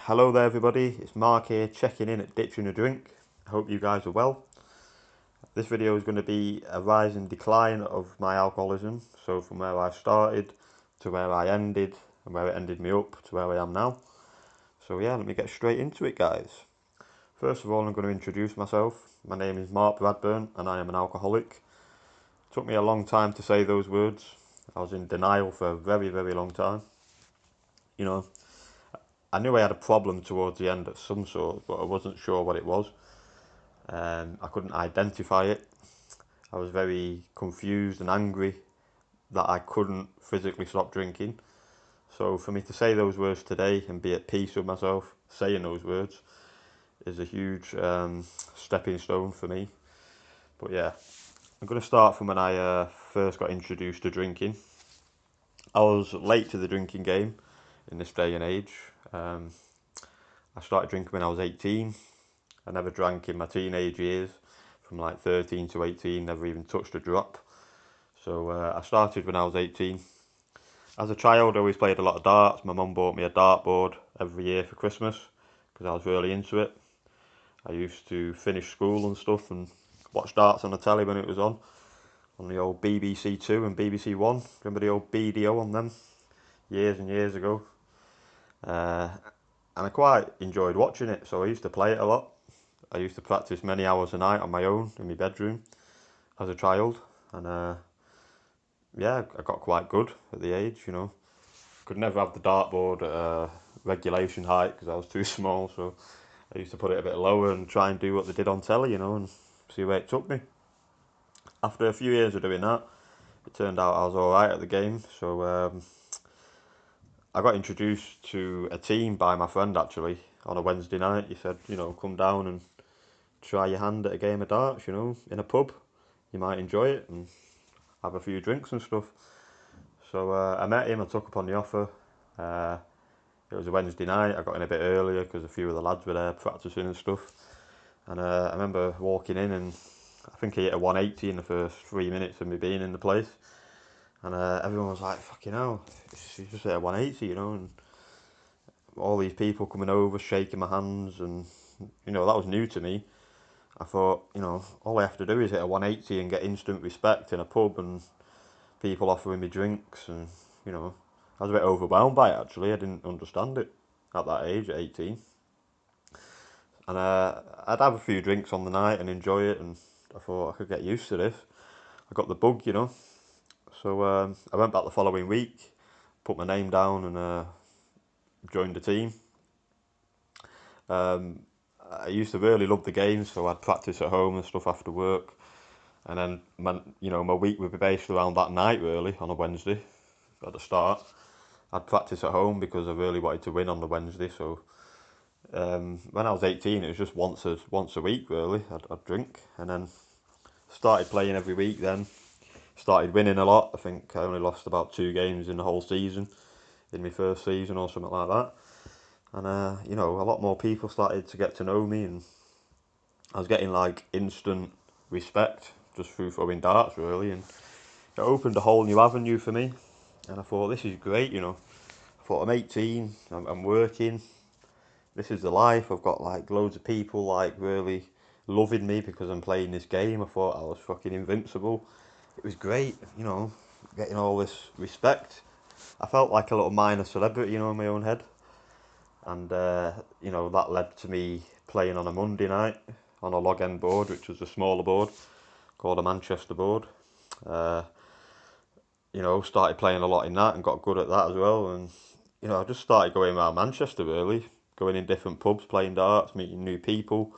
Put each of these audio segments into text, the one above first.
Hello there everybody, it's Mark here checking in at Ditching a Drink. I hope you guys are well. This video is going to be a rise and decline of my alcoholism, so from where I started to where I ended and where it ended me up to where I am now. So yeah, let me get straight into it guys. First of all, I'm going to introduce myself. My name is Mark Bradburn and I am an alcoholic. It took me a long time to say those words. I was in denial for a very long time. You know, I knew I had a problem towards the end of some sort, but I wasn't sure what it was. I couldn't identify it. I was very confused and angry that I couldn't physically stop drinking. So for me to say those words today and be at peace with myself, saying those words, is a huge stepping stone for me. But yeah, I'm going to start from when I first got introduced to drinking. I was late to the drinking game in this day and age. I started drinking when I was 18. I never drank in my teenage years, from like 13 to 18, never even touched a drop. So I started when I was 18. As a child, I always played a lot of darts. My mum bought me a dartboard every year for Christmas because I was really into it. I used to finish school and stuff and watch darts on the telly when it was on the old BBC Two and BBC One. Remember the old BDO on them years and years ago? Uh, and I quite enjoyed watching it, so I used to play it a lot. I used to practice many hours a night on my own in my bedroom as a child, and yeah, I got quite good at the age. Could never have the dartboard at regulation height because I was too small, so I used to put it a bit lower and try and do what they did on telly, and see where it took me. After a few years of doing that, it turned out I was alright at the game, so I got introduced to a team by my friend actually on a Wednesday night. He said, come down and try your hand at a game of darts, in a pub. You might enjoy it and have a few drinks and stuff. So I met him, I took up on the offer. Uh, it was a Wednesday night, I got in a bit earlier because a few of the lads were there practicing and stuff. And I remember walking in and I think he hit a 180 in the first 3 minutes of me being in the place. And everyone was like, fucking hell, he's just hit a 180, and all these people coming over, shaking my hands, and, that was new to me. I thought, all I have to do is hit a 180 and get instant respect in a pub and people offering me drinks and, I was a bit overwhelmed by it actually. I didn't understand it at that age, at 18. And I'd have a few drinks on the night and enjoy it, and I thought I could get used to this. I got the bug. So I went back the following week, put my name down and joined the team. Um, I used to really love the game, so I'd practice at home and stuff after work. And then, my week would be based around that night, really, on a Wednesday at the start. I'd practice at home because I really wanted to win on the Wednesday. So when I was 18, it was just once a week, really. I'd drink and then started playing every week. Then started winning a lot. I think I only lost about 2 games in the whole season, in my first season or something like that. And a lot more people started to get to know me, and I was getting like instant respect just through throwing darts, really, and it opened a whole new avenue for me. And I thought, this is great. I thought, I'm 18, I'm working, this is the life. I've got like loads of people like really loving me because I'm playing this game. I thought I was fucking invincible. It was great, getting all this respect. I felt like a little minor celebrity, in my own head. And, that led to me playing on a Monday night on a log end board, which was a smaller board called a Manchester board. Uh, started playing a lot in that and got good at that as well. And, I just started going around Manchester really, going in different pubs, playing darts, meeting new people.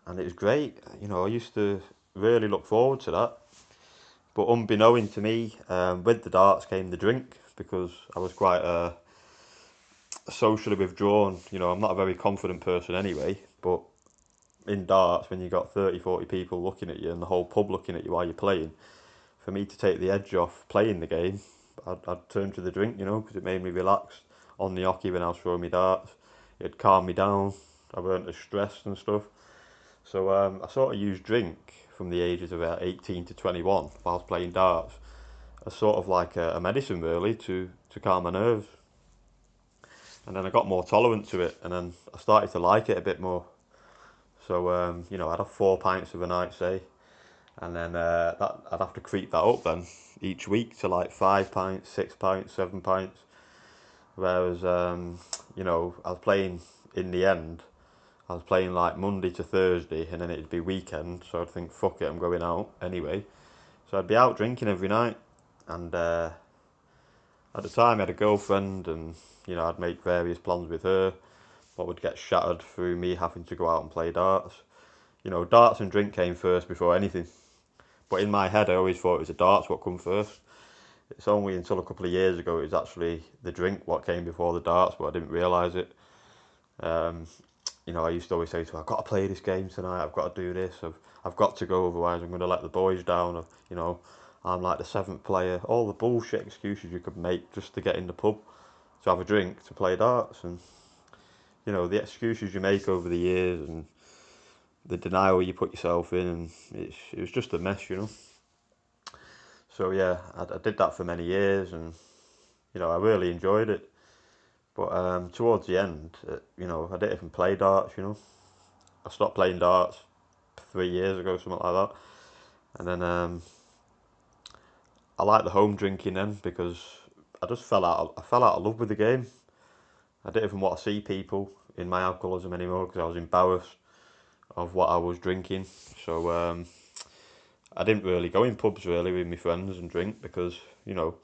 And it was great. I used to really look forward to that. But unbeknown to me, with the darts came the drink because I was quite socially withdrawn. I'm not a very confident person anyway, but in darts, when you got 30, 40 people looking at you and the whole pub looking at you while you're playing, for me to take the edge off playing the game, I'd turn to the drink, because it made me relax on the hockey when I was throwing my darts. It'd calm me down. I weren't as stressed and stuff. So I sort of used drink from the ages of about 18 to 21 whilst playing darts as sort of like a medicine really to calm my nerves. And then I got more tolerant to it, and then I started to like it a bit more. So you know, I'd have 4 pints of a night, say, and then that I'd have to creep that up then each week to like 5 pints, 6 pints, 7 pints. Whereas you know, I was playing in the end. I was playing like Monday to Thursday, and then it'd be weekend. So I'd think, fuck it, I'm going out anyway. So I'd be out drinking every night, and at the time I had a girlfriend, and you know, I'd make various plans with her. What would get shattered through me having to go out and play darts. You know, darts and drink came first before anything. But in my head, I always thought it was the darts what come first. It's only until a couple of years ago it was actually the drink what came before the darts, but I didn't realise it. Um, you know, I used to always say to her, I've got to play this game tonight, I've got to do this, I've got to go, otherwise I'm going to let the boys down. You know, I'm like the seventh player. All the bullshit excuses you could make just to get in the pub, to have a drink, to play darts. And, you know, the excuses you make over the years and the denial you put yourself in, and it was just a mess, you know. So yeah, I did that for many years, and you know, I really enjoyed it. But towards the end, you know, I didn't even play darts. You know, I stopped playing darts 3 years ago, something like that. And then I liked the home drinking then because I just I fell out of love with the game. I didn't even want to see people in my alcoholism anymore because I was embarrassed of what I was drinking. So I didn't really go in pubs really with my friends and drink because, you know,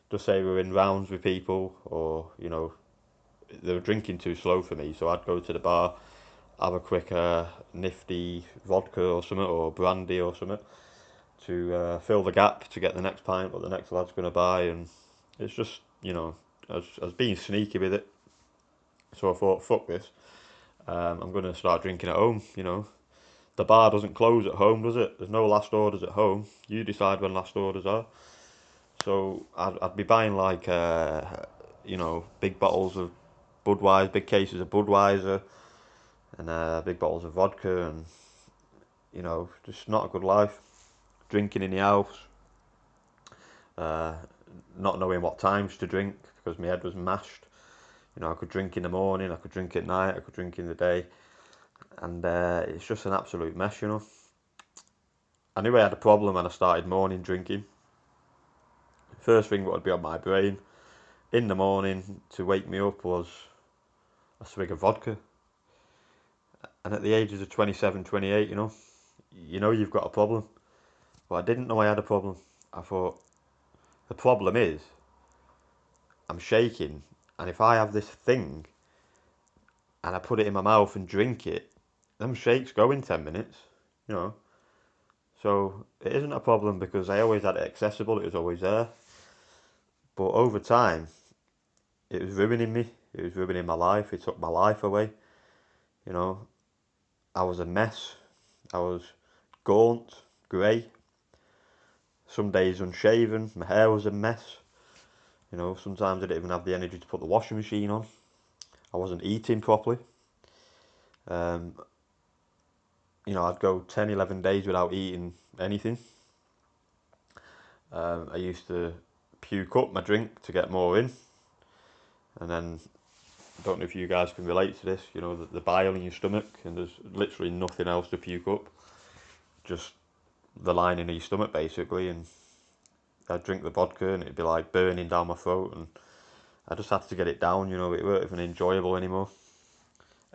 just say we were in rounds with people, or you know, they were drinking too slow for me, so I'd go to the bar, have a quick nifty vodka or something, or brandy or something, to fill the gap to get the next pint what the next lad's going to buy. And it's just, you know, I was being sneaky with it. So I thought, fuck this, I'm going to start drinking at home. You know, the bar doesn't close at home, does it? There's no last orders at home. You decide when last orders are. So I'd be buying like, you know, big bottles of Budweiser, big cases of Budweiser, and big bottles of vodka, and you know, just not a good life. Drinking in the house, uh, not knowing what times to drink because my head was mashed. You know, I could drink in the morning, I could drink at night, I could drink in the day, and it's just an absolute mess, you know. I knew I had a problem and I started morning drinking. First thing what would be on my brain in the morning to wake me up was a swig of vodka. And at the ages of 27, 28, you know you've got a problem. But I didn't know I had a problem. I thought, the problem is, I'm shaking, and if I have this thing, and I put it in my mouth and drink it, them shakes go in 10 minutes, you know. So it isn't a problem because I always had it accessible, it was always there. But over time, it was ruining me, it was ruining my life, it took my life away, you know. I was a mess, I was gaunt, grey, some days unshaven, my hair was a mess. You know, sometimes I didn't even have the energy to put the washing machine on. I wasn't eating properly. Um, you know, I'd go 10, 11 days without eating anything. I used to puke up my drink to get more in. And then, I don't know if you guys can relate to this, you know, the bile in your stomach, and there's literally nothing else to puke up. Just the lining of your stomach, basically. And I'd drink the vodka and it'd be like burning down my throat. And I just had to get it down, you know, it weren't even enjoyable anymore.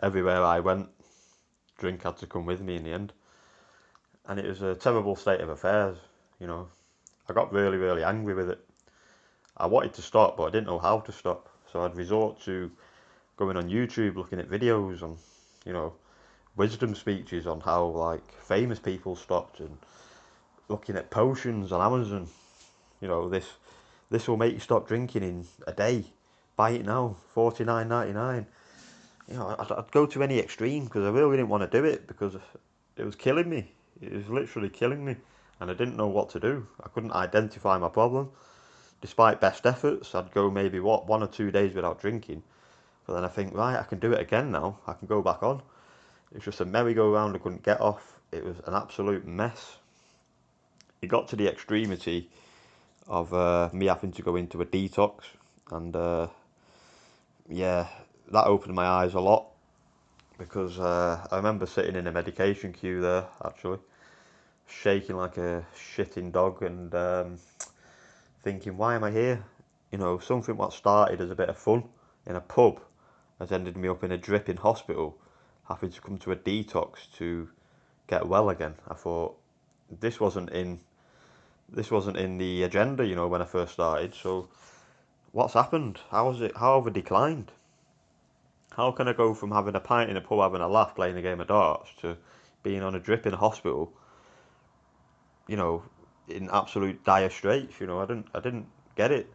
Everywhere I went, drink had to come with me in the end. And it was a terrible state of affairs, you know. I got really, really angry with it. I wanted to stop, but I didn't know how to stop. So I'd resort to going on YouTube, looking at videos on, you know, wisdom speeches on how, like, famous people stopped, and looking at potions on Amazon. You know, this will make you stop drinking in a day. Buy it now, 49.99. You know, I'd go to any extreme because I really didn't want to do it because it was killing me. It was literally killing me, and I didn't know what to do. I couldn't identify my problem. Despite best efforts, I'd go maybe 1 or 2 days without drinking, but then I think, right, I can do it again now. I can go back on. It's just a merry-go-round I couldn't get off. It was an absolute mess. It got to the extremity of me having to go into a detox, and yeah, that opened my eyes a lot, because I remember sitting in a medication queue there, actually, shaking like a shitting dog, and thinking, why am I here? Something what started as a bit of fun in a pub has ended me up in a dripping hospital, having to come to a detox to get well again. I thought this wasn't in the agenda, when I first started. So what's happened? How have I declined? How can I go from having a pint in a pub, having a laugh, playing a game of darts, to being on a drip in a hospital, you know, in absolute dire straits? I didn't get it.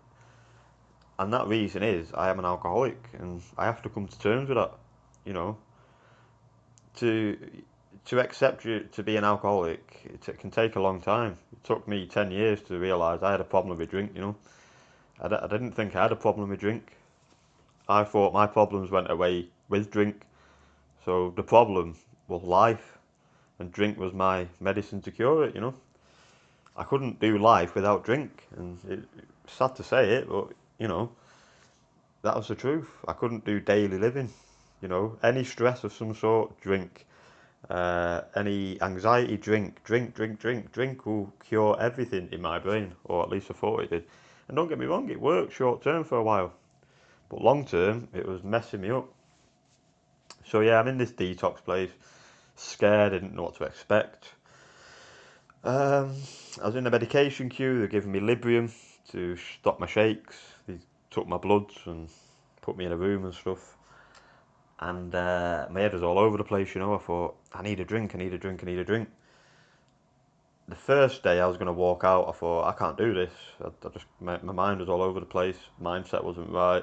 And that reason is I am an alcoholic, and I have to come to terms with that. You know, to accept you to be an alcoholic, it can take a long time. It took me 10 years to realise I had a problem with drink. I didn't think I had a problem with drink. I thought my problems went away with drink. So the problem was life, and drink was my medicine to cure it. I couldn't do life without drink, and it's sad to say it, but you know that was the truth. I couldn't do daily living. Any stress of some sort, drink. Any anxiety, drink. Drink will cure everything in my brain, or at least I thought it did. And don't get me wrong, it worked short term for a while, but long term, it was messing me up. So yeah, I'm in this detox place, scared, I didn't know what to expect. I was in the medication queue, they're giving me Librium to stop my shakes. They took my bloods and put me in a room and stuff. And my head was all over the place, I thought, I need a drink, I need a drink, I need a drink. The first day I was going to walk out, I thought, I can't do this. My mind was all over the place, mindset wasn't right.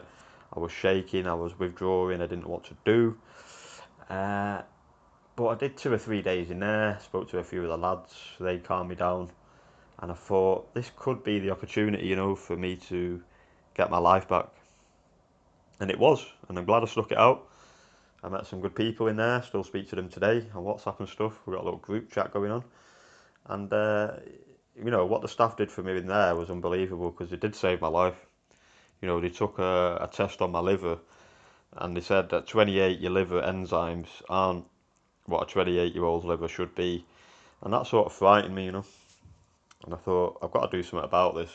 I was shaking, I was withdrawing, I didn't know what to do. But I did 2 or 3 days in there, spoke to a few of the lads, they calmed me down. And I thought, this could be the opportunity, for me to get my life back. And it was, and I'm glad I stuck it out. I met some good people in there, still speak to them today on WhatsApp and stuff. We've got a little group chat going on. And, what the staff did for me in there was unbelievable, because it did save my life. They took a test on my liver, and they said that 28, your liver enzymes aren't what a 28-year-old's liver should be. And that sort of frightened me, And I thought, I've got to do something about this,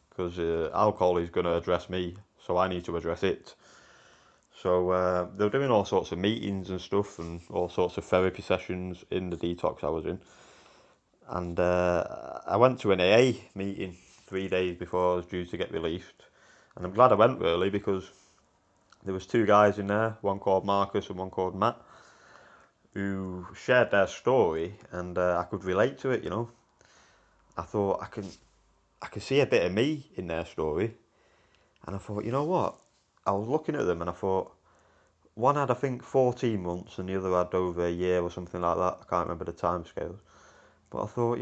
because alcohol is going to address me, so I need to address it. So they were doing all sorts of meetings and stuff, and all sorts of therapy sessions in the detox I was in. And I went to an AA meeting 3 days before I was due to get released. And I'm glad I went, really, because there was two guys in there, one called Marcus and one called Matt, who shared their story, and I could relate to it. I thought, I can see a bit of me in their story. And I thought, you know what? I was looking at them and I thought, one had, I think, 14 months and the other had over a year or something like that. I can't remember the time scales. But I thought,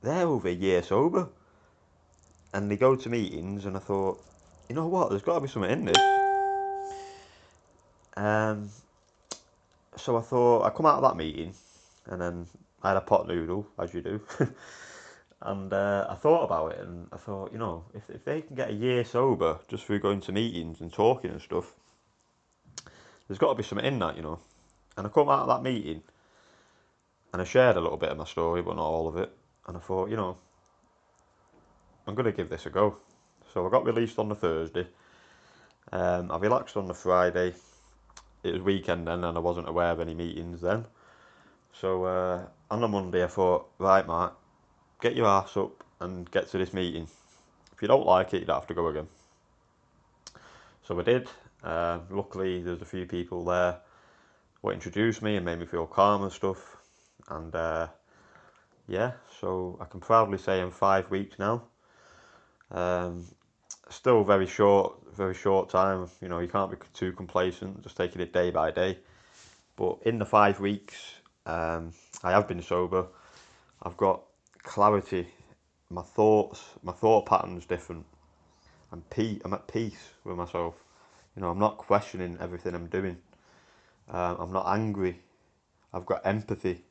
they're over a year sober. And they go to meetings, and I thought, you know what? There's got to be something in this. Um, so I thought, I come out of that meeting, and then I had a pot noodle, as you do. And I thought about it, and I thought, if they can get a year sober just through going to meetings and talking and stuff, there's got to be something in that. And I come out of that meeting, and I shared a little bit of my story, but not all of it. And I thought, I'm going to give this a go. So I got released on the Thursday. I relaxed on the Friday. It was weekend then, and I wasn't aware of any meetings then. So on the Monday, I thought, right, Mark, get your ass up and get to this meeting. If you don't like it, you don't have to go again. So I did. Luckily, there's a few people there who introduced me and made me feel calm and stuff. And yeah, so I can proudly say I'm 5 weeks now. Still very short time. You can't be too complacent, just taking it day by day. But in the 5 weeks, I have been sober. I've got clarity. My thought pattern's different. I'm at peace with myself. I'm not questioning everything I'm doing. I'm not angry. I've got empathy.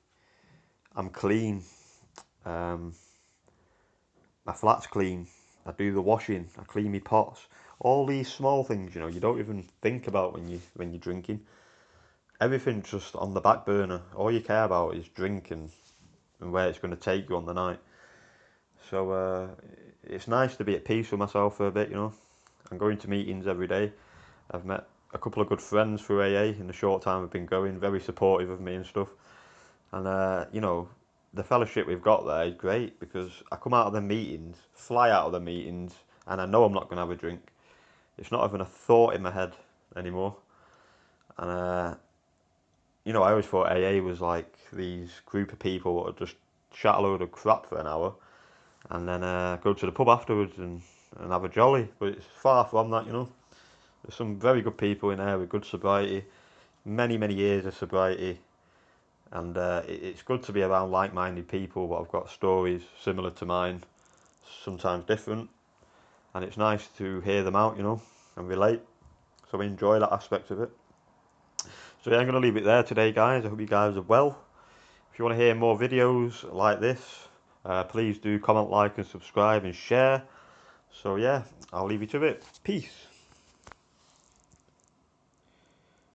I'm clean. Um, my flat's clean. I do the washing. I clean my pots. All these small things, you know, you don't even think about when you're drinking. Everything's just on the back burner. All you care about is drink and where it's going to take you on the night. So it's nice to be at peace with myself for a bit, you know. I'm going to meetings every day. I've met a couple of good friends through AA in the short time I've been going, very supportive of me and stuff. And you know, the fellowship we've got there is great because I come out of the meetings, fly out of the meetings, and I know I'm not going to have a drink. It's not even a thought in my head anymore. And you know, I always thought AA was like these group of people that would just chat a load of crap for an hour and then go to the pub afterwards and have a jolly. But it's far from that, you know. There's some very good people in there with good sobriety, many years of sobriety, and it's good to be around like-minded people that have got stories similar to mine, sometimes different, and it's nice to hear them out, you know, and relate. So I enjoy that aspect of it. So yeah, I'm going to leave it there today, guys. I hope you guys are well. If you want to hear more videos like this, please do comment, like, and subscribe and share. So yeah, I'll leave you to it. Peace.